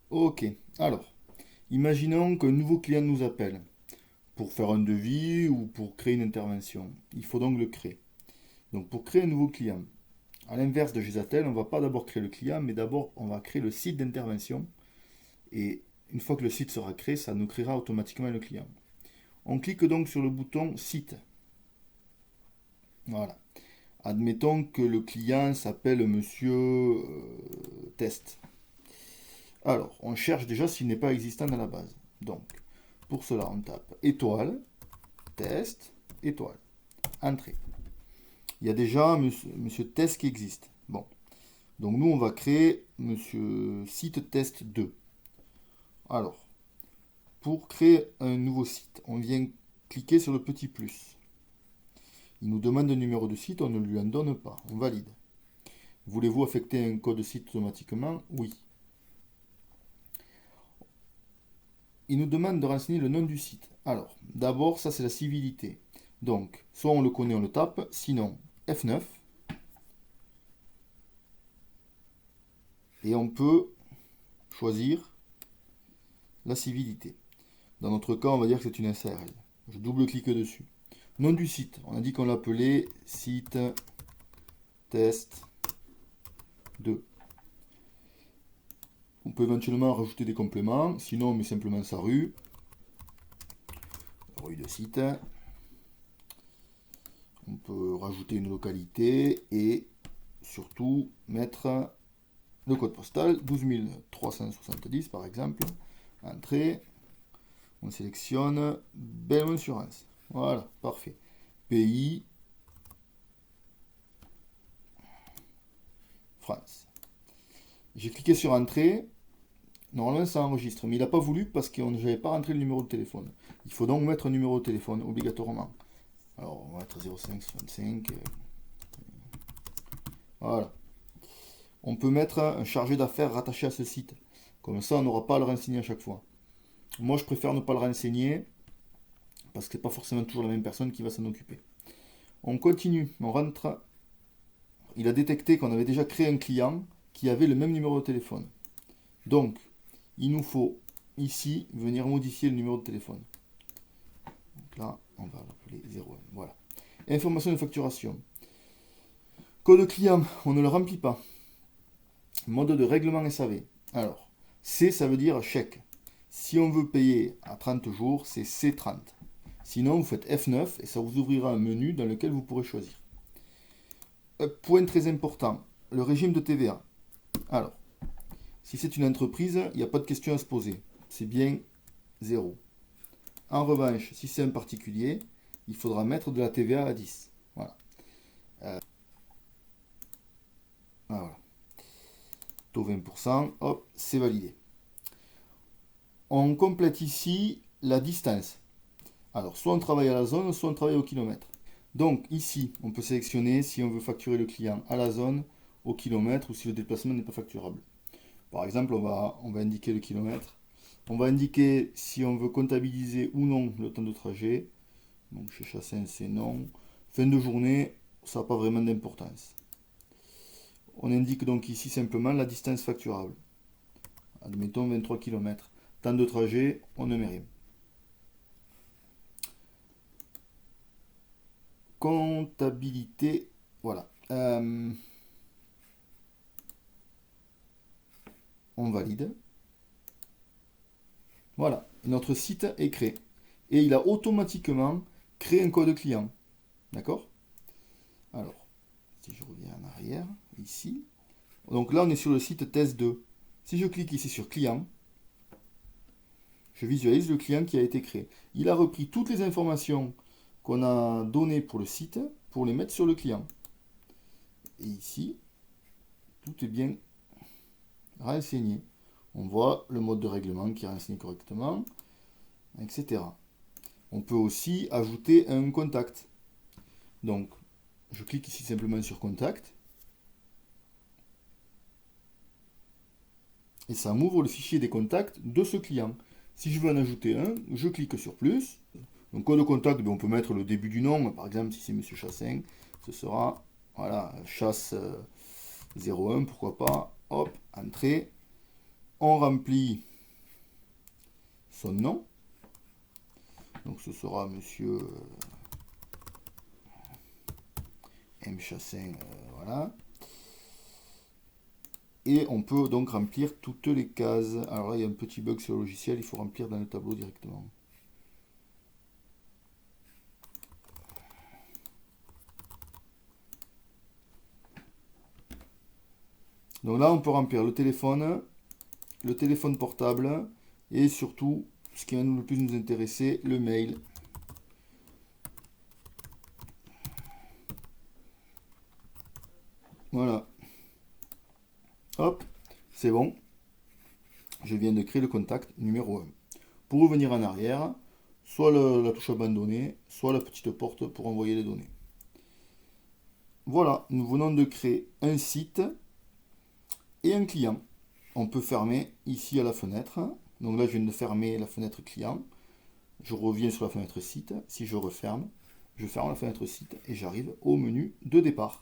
Ok, alors, imaginons qu'un nouveau client nous appelle pour faire un devis ou pour créer une intervention. Il faut donc le créer. Donc pour créer un nouveau client, à l'inverse de Gisatel, on ne va pas d'abord créer le client, mais d'abord on va créer le site d'intervention. Et une fois que le site sera créé, ça nous créera automatiquement le client. On clique donc sur le bouton site. Voilà. Admettons que le client s'appelle Monsieur Test. Alors, on cherche déjà s'il n'est pas existant dans la base. Donc, pour cela, on tape étoile, test, étoile, entrée. Il y a déjà monsieur Test qui existe. Bon, donc nous, on va créer Monsieur Site Test 2. Alors, pour créer un nouveau site, on vient cliquer sur le petit plus. Il nous demande un numéro de site, on ne lui en donne pas, on valide. Voulez-vous affecter un code site automatiquement? Oui. Il nous demande de renseigner le nom du site. Alors, d'abord, ça c'est la civilité. Donc, soit on le connaît, on le tape, sinon F9, et on peut choisir la civilité. Dans notre cas, on va dire que c'est une SARL. Je double-clique dessus. Nom du site, on a dit qu'on l'appelait site test 2. On peut éventuellement rajouter des compléments, sinon on met simplement sa rue de site. On peut rajouter une localité et surtout mettre le code postal 12 370 par exemple. Entrée, on sélectionne Belle-Assurance. Voilà, parfait. Pays, France. J'ai cliqué sur Entrée. Normalement, ça enregistre, mais il n'a pas voulu parce que n'avait pas rentré le numéro de téléphone. Il faut donc mettre un numéro de téléphone obligatoirement. Alors, on va mettre 0565. Voilà. On peut mettre un chargé d'affaires rattaché à ce site. Comme ça, on n'aura pas à le renseigner à chaque fois. Moi, je préfère ne pas le renseigner parce que c'est pas forcément toujours la même personne qui va s'en occuper. On continue, on rentre. Il a détecté qu'on avait déjà créé un client qui avait le même numéro de téléphone. Donc, il nous faut ici venir modifier le numéro de téléphone. Donc là, on va l'appeler 01. Voilà. Information de facturation. Code client, on ne le remplit pas. Mode de règlement SAV. Alors, C, ça veut dire chèque. Si on veut payer à 30 jours, c'est C30. Sinon, vous faites F9 et ça vous ouvrira un menu dans lequel vous pourrez choisir. Point très important, le régime de TVA. Alors, si c'est une entreprise, il n'y a pas de question à se poser. C'est bien 0. En revanche, si c'est un particulier, il faudra mettre de la TVA à 10. Voilà. Voilà. Taux 20%, hop, c'est validé. On complète ici la distance. Alors, soit on travaille à la zone, soit on travaille au kilomètre. Donc, ici, on peut sélectionner si on veut facturer le client à la zone, au kilomètre, ou si le déplacement n'est pas facturable. Par exemple, on va indiquer le kilomètre. On va indiquer si on veut comptabiliser ou non le temps de trajet. Donc, chez Chassin, c'est non. Fin de journée, ça n'a pas vraiment d'importance. On indique donc ici simplement la distance facturable. Admettons 23 km. Temps de trajet, on ne met rien. Comptabilité, voilà. On valide. Voilà, notre site est créé. Et il a automatiquement créé un code client. D'accord? Alors, si je reviens en arrière, ici. Donc là, on est sur le site test 2. Si je clique ici sur client, je visualise le client qui a été créé. Il a repris toutes les informations qu'on a données pour le site pour les mettre sur le client. Et ici, tout est bien renseigné. On voit le mode de règlement qui est renseigné correctement, etc. On peut aussi ajouter un contact. Donc, je clique ici simplement sur contact. Et ça m'ouvre le fichier des contacts de ce client. Si je veux en ajouter un, je clique sur plus. Donc code contact, on peut mettre le début du nom. Par exemple, si c'est Monsieur Chassin, ce sera voilà, chasse 01, pourquoi pas. Hop, entrée. On remplit son nom. Donc ce sera monsieur M. Chassin, voilà. Et on peut donc remplir toutes les cases. Alors là, il y a un petit bug sur le logiciel, il faut remplir dans le tableau directement. Donc là, on peut remplir le téléphone portable, et surtout, ce qui va le plus nous intéresser, le mail. Voilà. Hop, c'est bon. Je viens de créer le contact numéro 1. Pour revenir en arrière, soit la touche abandonner, soit la petite porte pour envoyer les données. Voilà, nous venons de créer un site et un client. On peut fermer ici à la fenêtre. Donc là, je viens de fermer la fenêtre client. Je reviens sur la fenêtre site. Si je referme, je ferme la fenêtre site et j'arrive au menu de départ.